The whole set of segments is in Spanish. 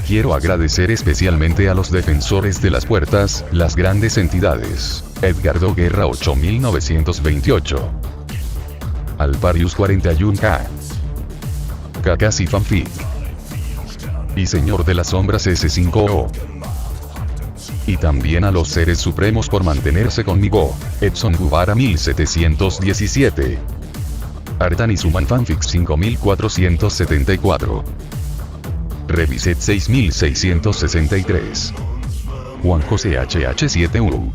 Quiero agradecer especialmente a los defensores de las puertas, las grandes entidades. Edgardo Guerra 8928. Alparius 41K. Kakashi Fanfic. Y Señor de las Sombras S5O. Y también a los seres supremos por mantenerse conmigo. Edson Gubara 1717. Artanis Human Fanfic 5474. Reviset 6663. Juan José HH7U.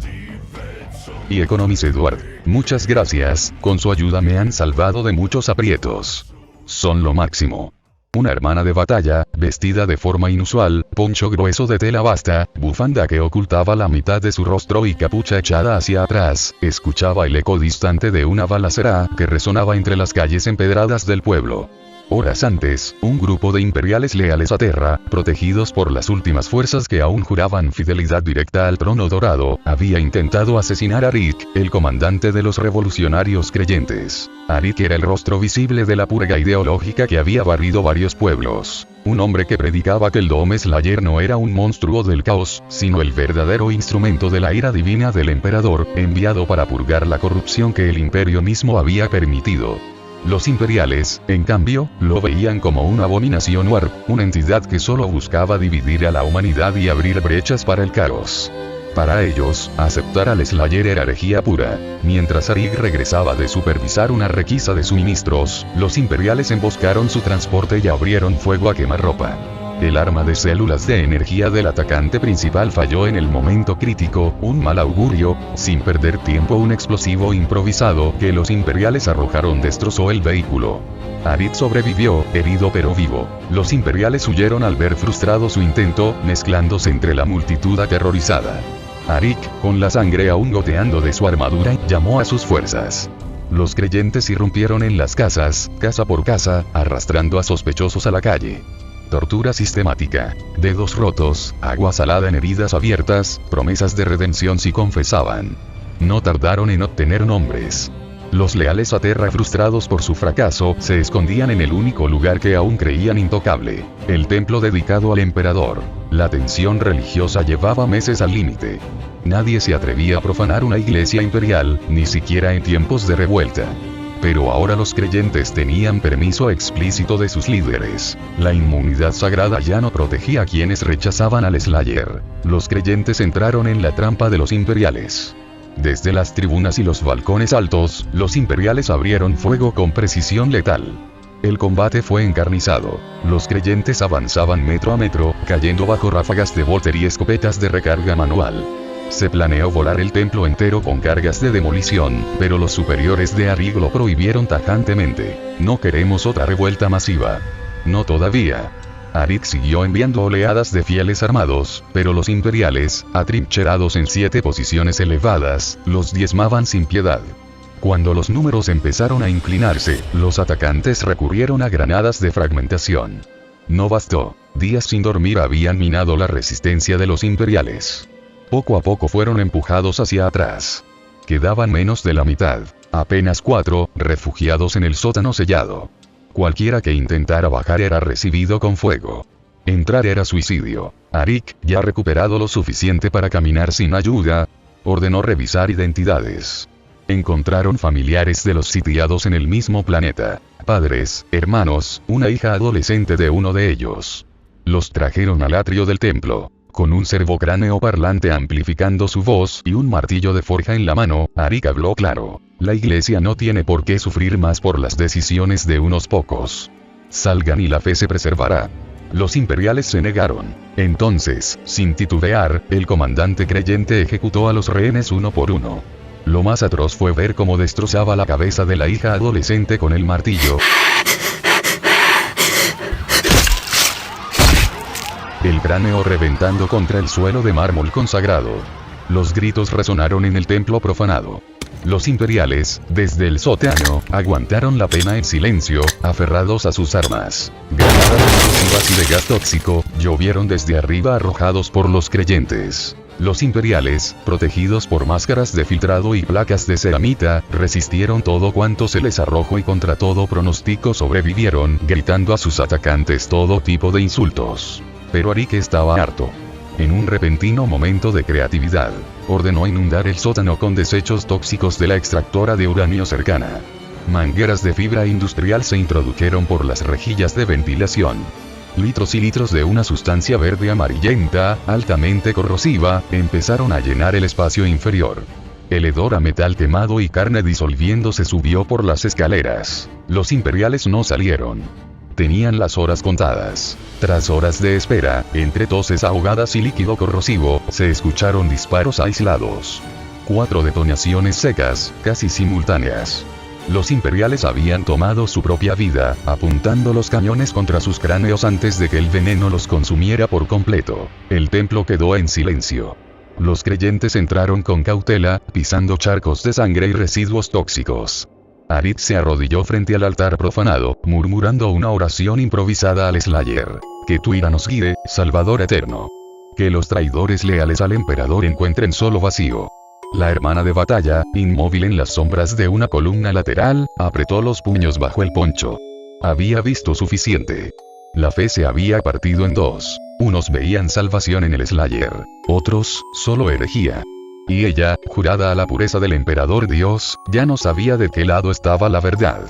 Y Economis Edward, muchas gracias, con su ayuda me han salvado de muchos aprietos. Son lo máximo. Una hermana de batalla, vestida de forma inusual, poncho grueso de tela basta, bufanda que ocultaba la mitad de su rostro y capucha echada hacia atrás, escuchaba el eco distante de una balacera que resonaba entre las calles empedradas del pueblo. Horas antes, un grupo de imperiales leales a Terra, protegidos por las últimas fuerzas que aún juraban fidelidad directa al trono dorado, había intentado asesinar a Rick, el comandante de los revolucionarios creyentes. Arik era el rostro visible de la purga ideológica que había barrido varios pueblos. Un hombre que predicaba que el Dome Slayer no era un monstruo del caos, sino el verdadero instrumento de la ira divina del emperador, enviado para purgar la corrupción que el imperio mismo había permitido. Los imperiales, en cambio, lo veían como una abominación warp, una entidad que solo buscaba dividir a la humanidad y abrir brechas para el caos. Para ellos, aceptar al Slayer era herejía pura. Mientras Arik regresaba de supervisar una requisa de suministros, los imperiales emboscaron su transporte y abrieron fuego a quemarropa. El arma de células de energía del atacante principal falló en el momento crítico, un mal augurio. Sin perder tiempo, un explosivo improvisado que los imperiales arrojaron destrozó el vehículo. Arik sobrevivió, herido pero vivo. Los imperiales huyeron al ver frustrado su intento, mezclándose entre la multitud aterrorizada. Arik, con la sangre aún goteando de su armadura, llamó a sus fuerzas. Los creyentes irrumpieron en las casas, casa por casa, arrastrando a sospechosos a la calle. Tortura sistemática, dedos rotos, agua salada en heridas abiertas, promesas de redención si confesaban. No tardaron en obtener nombres. Los leales a Terra, frustrados por su fracaso, se escondían en el único lugar que aún creían intocable, el templo dedicado al emperador. La tensión religiosa llevaba meses al límite. Nadie se atrevía a profanar una iglesia imperial, ni siquiera en tiempos de revuelta. Pero ahora los creyentes tenían permiso explícito de sus líderes. La inmunidad sagrada ya no protegía a quienes rechazaban al Slayer. Los creyentes entraron en la trampa de los imperiales. Desde las tribunas y los balcones altos, los imperiales abrieron fuego con precisión letal. El combate fue encarnizado. Los creyentes avanzaban metro a metro, cayendo bajo ráfagas de Volter y escopetas de recarga manual. Se planeó volar el templo entero con cargas de demolición, pero los superiores de Arik lo prohibieron tajantemente. No queremos otra revuelta masiva. No todavía. Arik siguió enviando oleadas de fieles armados, pero los imperiales, atrincherados en 7 posiciones elevadas, los diezmaban sin piedad. Cuando los números empezaron a inclinarse, los atacantes recurrieron a granadas de fragmentación. No bastó. Días sin dormir habían minado la resistencia de los imperiales. Poco a poco fueron empujados hacia atrás. Quedaban menos de la mitad, apenas 4, refugiados en el sótano sellado. Cualquiera que intentara bajar era recibido con fuego. Entrar era suicidio. Arik, ya recuperado lo suficiente para caminar sin ayuda, ordenó revisar identidades. Encontraron familiares de los sitiados en el mismo planeta. Padres, hermanos, una hija adolescente de uno de ellos. Los trajeron al atrio del templo. Con un servocráneo parlante amplificando su voz y un martillo de forja en la mano, Arik habló claro. La iglesia no tiene por qué sufrir más por las decisiones de unos pocos. Salgan y la fe se preservará. Los imperiales se negaron. Entonces, sin titubear, el comandante creyente ejecutó a los rehenes uno por uno. Lo más atroz fue ver cómo destrozaba la cabeza de la hija adolescente con el martillo. El cráneo reventando contra el suelo de mármol consagrado. Los gritos resonaron en el templo profanado. Los imperiales, desde el sótano, aguantaron la pena en silencio, aferrados a sus armas. Granadas explosivas y de gas tóxico llovieron desde arriba arrojados por los creyentes. Los imperiales, protegidos por máscaras de filtrado y placas de ceramita, resistieron todo cuanto se les arrojó y contra todo pronóstico sobrevivieron, gritando a sus atacantes todo tipo de insultos. Pero Arik estaba harto. En un repentino momento de creatividad, ordenó inundar el sótano con desechos tóxicos de la extractora de uranio cercana. Mangueras de fibra industrial se introdujeron por las rejillas de ventilación. Litros y litros de una sustancia verde amarillenta, altamente corrosiva, empezaron a llenar el espacio inferior. El hedor a metal quemado y carne disolviéndose subió por las escaleras. Los imperiales no salieron. Tenían las horas contadas. Tras horas de espera, entre toses ahogadas y líquido corrosivo, se escucharon disparos aislados. 4 detonaciones secas, casi simultáneas. Los imperiales habían tomado su propia vida, apuntando los cañones contra sus cráneos antes de que el veneno los consumiera por completo. El templo quedó en silencio. Los creyentes entraron con cautela, pisando charcos de sangre y residuos tóxicos. Arik se arrodilló frente al altar profanado, murmurando una oración improvisada al Slayer. Que tu ira nos guíe, Salvador eterno. Que los traidores leales al emperador encuentren solo vacío. La hermana de batalla, inmóvil en las sombras de una columna lateral, apretó los puños bajo el poncho. Había visto suficiente. La fe se había partido en dos. Unos veían salvación en el Slayer, otros, solo herejía. Y ella, jurada a la pureza del emperador Dios, ya no sabía de qué lado estaba la verdad.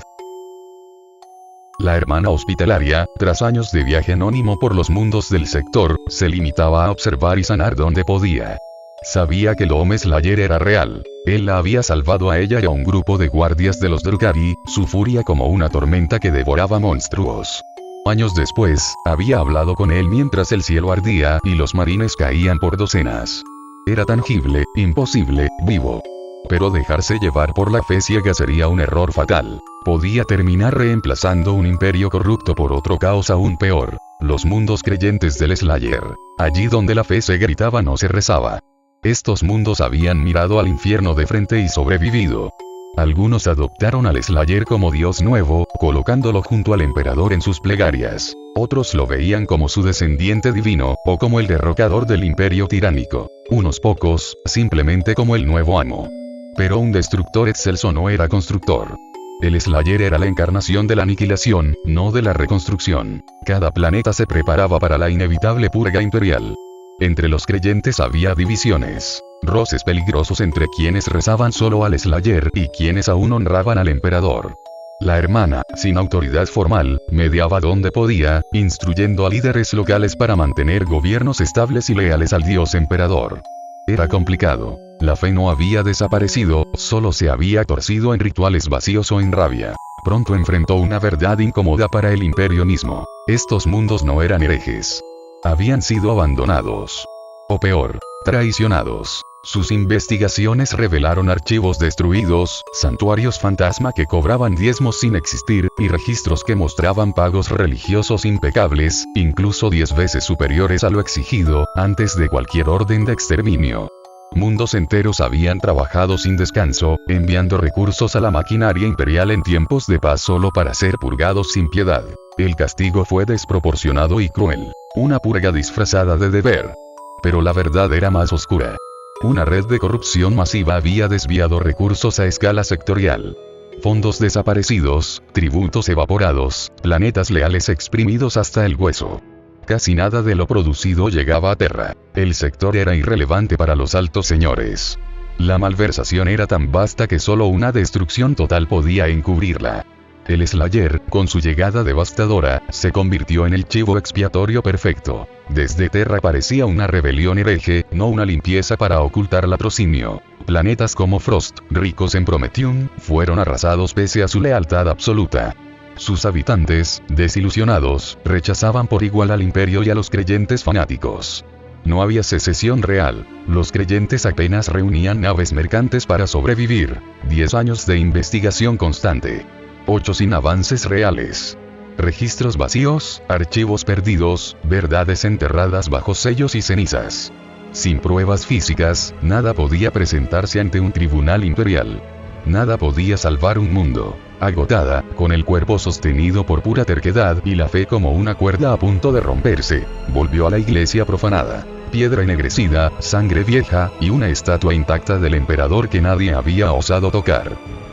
La hermana hospitalaria, tras años de viaje anónimo por los mundos del sector, se limitaba a observar y sanar donde podía. Sabía que el Home Slayer era real. Él la había salvado a ella y a un grupo de guardias de los Drukhari, su furia como una tormenta que devoraba monstruos. Años después, había hablado con él mientras el cielo ardía y los marines caían por docenas. Era tangible, imposible, vivo. Pero dejarse llevar por la fe ciega sería un error fatal. Podía terminar reemplazando un imperio corrupto por otro caos aún peor. Los mundos creyentes del Slayer. Allí donde la fe se gritaba no se rezaba. Estos mundos habían mirado al infierno de frente y sobrevivido. Algunos adoptaron al Slayer como dios nuevo, colocándolo junto al emperador en sus plegarias. Otros lo veían como su descendiente divino, o como el derrocador del imperio tiránico. Unos pocos, simplemente como el nuevo amo. Pero un destructor excelso no era constructor. El Slayer era la encarnación de la aniquilación, no de la reconstrucción. Cada planeta se preparaba para la inevitable purga imperial. Entre los creyentes había divisiones, roces peligrosos entre quienes rezaban solo al Slayer y quienes aún honraban al emperador. La hermana, sin autoridad formal, mediaba donde podía, instruyendo a líderes locales para mantener gobiernos estables y leales al dios emperador. Era complicado. La fe no había desaparecido, solo se había torcido en rituales vacíos o en rabia. Pronto enfrentó una verdad incómoda para el imperio mismo. Estos mundos no eran herejes. Habían sido abandonados. O peor, traicionados. Sus investigaciones revelaron archivos destruidos, santuarios fantasma que cobraban diezmos sin existir, y registros que mostraban pagos religiosos impecables, incluso 10 veces superiores a lo exigido, antes de cualquier orden de exterminio. Mundos enteros habían trabajado sin descanso, enviando recursos a la maquinaria imperial en tiempos de paz solo para ser purgados sin piedad. El castigo fue desproporcionado y cruel. Una purga disfrazada de deber. Pero la verdad era más oscura. Una red de corrupción masiva había desviado recursos a escala sectorial. Fondos desaparecidos, tributos evaporados, planetas leales exprimidos hasta el hueso. Casi nada de lo producido llegaba a Terra. El sector era irrelevante para los altos señores. La malversación era tan vasta que solo una destrucción total podía encubrirla. El Slayer, con su llegada devastadora, se convirtió en el chivo expiatorio perfecto. Desde Terra parecía una rebelión hereje, no una limpieza para ocultar latrocinio. Planetas como Frost, ricos en Prometium, fueron arrasados pese a su lealtad absoluta. Sus habitantes, desilusionados, rechazaban por igual al imperio y a los creyentes fanáticos. No había secesión real. Los creyentes apenas reunían naves mercantes para sobrevivir. 10 años de investigación constante. 8 sin avances reales. Registros vacíos, archivos perdidos, verdades enterradas bajo sellos y cenizas. Sin pruebas físicas, nada podía presentarse ante un tribunal imperial. Nada podía salvar un mundo. Agotada, con el cuerpo sostenido por pura terquedad y la fe como una cuerda a punto de romperse, volvió a la iglesia profanada. Piedra ennegrecida, sangre vieja, y una estatua intacta del emperador que nadie había osado tocar.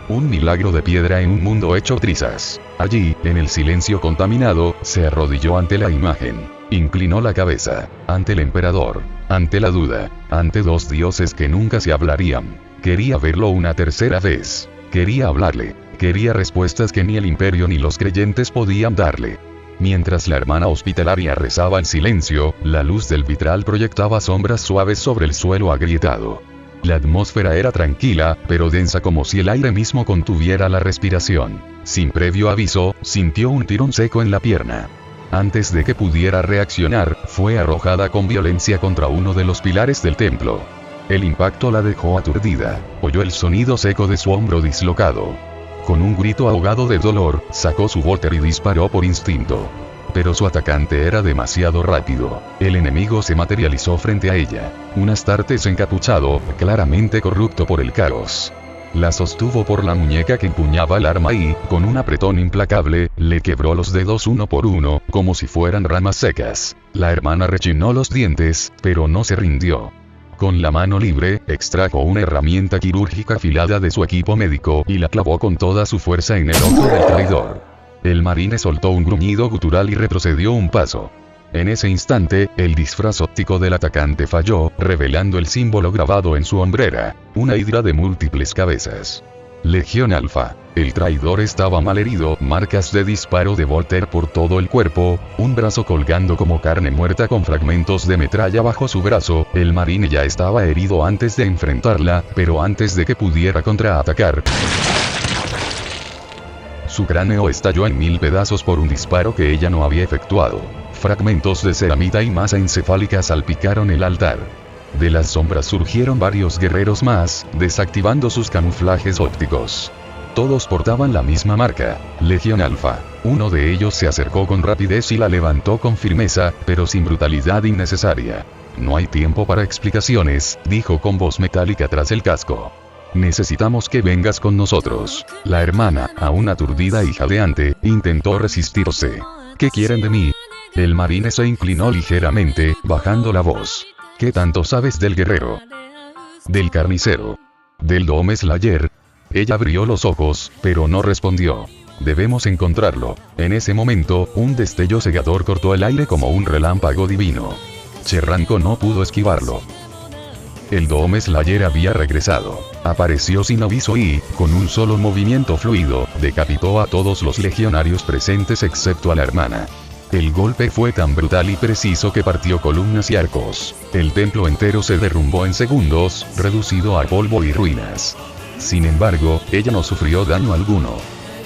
Un milagro de piedra en un mundo hecho trizas. Allí, en el silencio contaminado, se arrodilló ante la imagen. Inclinó la cabeza, ante el emperador, ante la duda, ante dos dioses que nunca se hablarían. Quería verlo una tercera vez. Quería hablarle. Quería respuestas que ni el imperio ni los creyentes podían darle. Mientras la hermana hospitalaria rezaba en silencio, la luz del vitral proyectaba sombras suaves sobre el suelo agrietado. La atmósfera era tranquila, pero densa como si el aire mismo contuviera la respiración. Sin previo aviso, sintió un tirón seco en la pierna. Antes de que pudiera reaccionar, fue arrojada con violencia contra uno de los pilares del templo. El impacto la dejó aturdida. Oyó el sonido seco de su hombro dislocado. Con un grito ahogado de dolor, sacó su Walther y disparó por instinto. Pero su atacante era demasiado rápido. El enemigo se materializó frente a ella. Un Astartes encapuchado, claramente corrupto por el caos. La sostuvo por la muñeca que empuñaba el arma y, con un apretón implacable, le quebró los dedos uno por uno, como si fueran ramas secas. La hermana rechinó los dientes, pero no se rindió. Con la mano libre, extrajo una herramienta quirúrgica afilada de su equipo médico y la clavó con toda su fuerza en el ojo del traidor. El marine soltó un gruñido gutural y retrocedió un paso. En ese instante, el disfraz óptico del atacante falló, revelando el símbolo grabado en su hombrera, una hidra de múltiples cabezas. Legión Alfa. El traidor estaba malherido, marcas de disparo de Walther por todo el cuerpo, un brazo colgando como carne muerta con fragmentos de metralla bajo su brazo. El marine ya estaba herido antes de enfrentarla, pero antes de que pudiera contraatacar, su cráneo estalló en 1000 pedazos por un disparo que ella no había efectuado. Fragmentos de ceramita y masa encefálica salpicaron el altar. De las sombras surgieron varios guerreros más, desactivando sus camuflajes ópticos. Todos portaban la misma marca, Legión Alfa. Uno de ellos se acercó con rapidez y la levantó con firmeza, pero sin brutalidad innecesaria. No hay tiempo para explicaciones, dijo con voz metálica tras el casco. Necesitamos que vengas con nosotros. La hermana, aún aturdida y jadeante, intentó resistirse. ¿Qué quieren de mí? El marine se inclinó ligeramente, bajando la voz. ¿Qué tanto sabes del guerrero? Del carnicero. Del Dome Slayer. Ella abrió los ojos, pero no respondió. Debemos encontrarlo. En ese momento, un destello cegador cortó el aire como un relámpago divino. Cherranco no pudo esquivarlo. El Dome Slayer había regresado. Apareció sin aviso y, con un solo movimiento fluido, decapitó a todos los legionarios presentes excepto a la hermana. El golpe fue tan brutal y preciso que partió columnas y arcos. El templo entero se derrumbó en segundos, reducido a polvo y ruinas. Sin embargo, ella no sufrió daño alguno.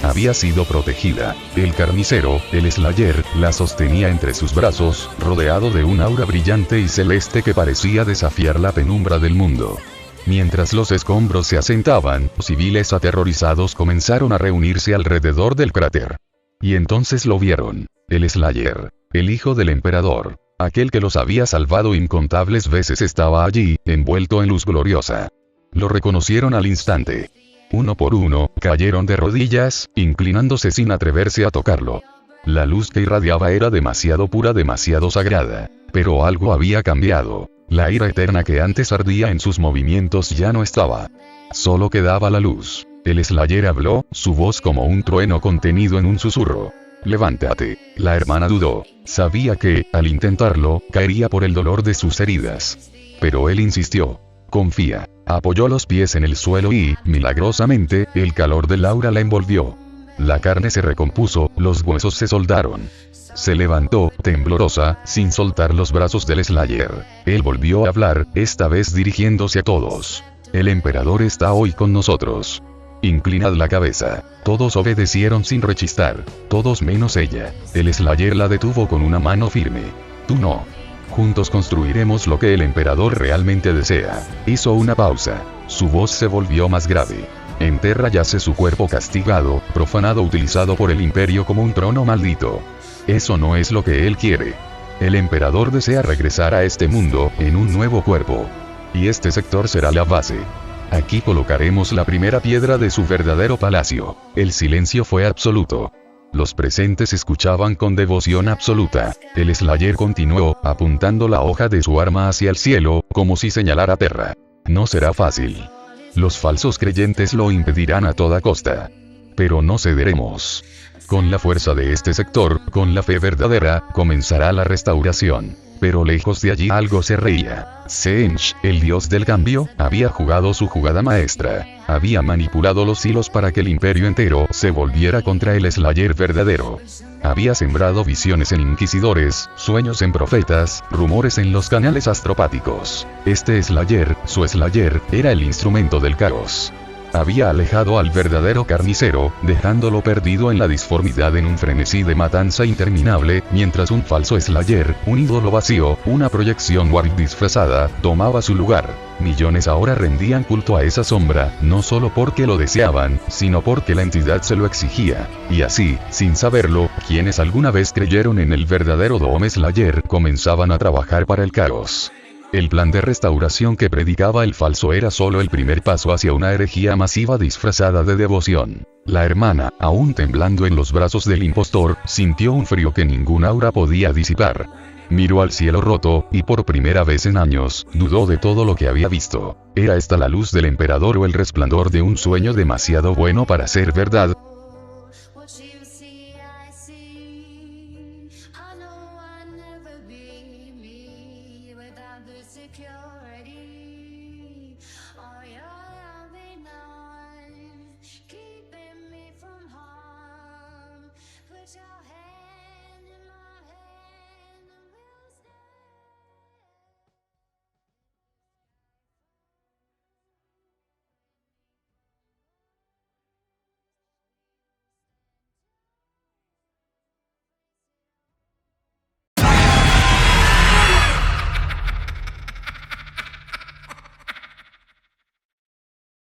Había sido protegida. El carnicero, el Slayer, la sostenía entre sus brazos, rodeado de un aura brillante y celeste que parecía desafiar la penumbra del mundo. Mientras los escombros se asentaban, civiles aterrorizados comenzaron a reunirse alrededor del cráter. Y entonces lo vieron. El Slayer, el hijo del emperador, aquel que los había salvado incontables veces, estaba allí, envuelto en luz gloriosa. Lo reconocieron al instante. Uno por uno, cayeron de rodillas, inclinándose sin atreverse a tocarlo. La luz que irradiaba era demasiado pura, demasiado sagrada. Pero algo había cambiado. La ira eterna que antes ardía en sus movimientos ya no estaba. Solo quedaba la luz. El Slayer habló, su voz como un trueno contenido en un susurro. Levántate. La hermana dudó. Sabía que, al intentarlo, caería por el dolor de sus heridas. Pero él insistió. Confía. Apoyó los pies en el suelo y, milagrosamente, el calor del aura la envolvió. La carne se recompuso, los huesos se soldaron. Se levantó, temblorosa, sin soltar los brazos del Slayer. Él volvió a hablar, esta vez dirigiéndose a todos. El emperador está hoy con nosotros. Inclinad la cabeza. Todos obedecieron sin rechistar. Todos menos ella. El Slayer la detuvo con una mano firme. Tú no. Juntos construiremos lo que el emperador realmente desea. Hizo una pausa. Su voz se volvió más grave. En Terra yace su cuerpo castigado, profanado, utilizado por el imperio como un trono maldito. Eso no es lo que él quiere. El emperador desea regresar a este mundo, en un nuevo cuerpo. Y este sector será la base. Aquí colocaremos la primera piedra de su verdadero palacio. El silencio fue absoluto. Los presentes escuchaban con devoción absoluta. El Slayer continuó, apuntando la hoja de su arma hacia el cielo, como si señalara Terra. No será fácil. Los falsos creyentes lo impedirán a toda costa. Pero no cederemos. Con la fuerza de este sector, con la fe verdadera, comenzará la restauración. Pero lejos de allí algo se reía. Sench, el dios del cambio, había jugado su jugada maestra. Había manipulado los hilos para que el imperio entero se volviera contra el Slayer verdadero. Había sembrado visiones en inquisidores, sueños en profetas, rumores en los canales astropáticos. Este Slayer, su Slayer, era el instrumento del caos. Había alejado al verdadero carnicero, dejándolo perdido en la disformidad en un frenesí de matanza interminable, mientras un falso Slayer, un ídolo vacío, una proyección Warwick disfrazada, tomaba su lugar. Millones ahora rendían culto a esa sombra, no solo porque lo deseaban, sino porque la entidad se lo exigía. Y así, sin saberlo, quienes alguna vez creyeron en el verdadero Dome Slayer, comenzaban a trabajar para el caos. El plan de restauración que predicaba el falso era solo el primer paso hacia una herejía masiva disfrazada de devoción. La hermana, aún temblando en los brazos del impostor, sintió un frío que ningún aura podía disipar. Miró al cielo roto, y por primera vez en años, dudó de todo lo que había visto. ¿Era esta la luz del emperador o el resplandor de un sueño demasiado bueno para ser verdad? Keeping me from harm. Put your head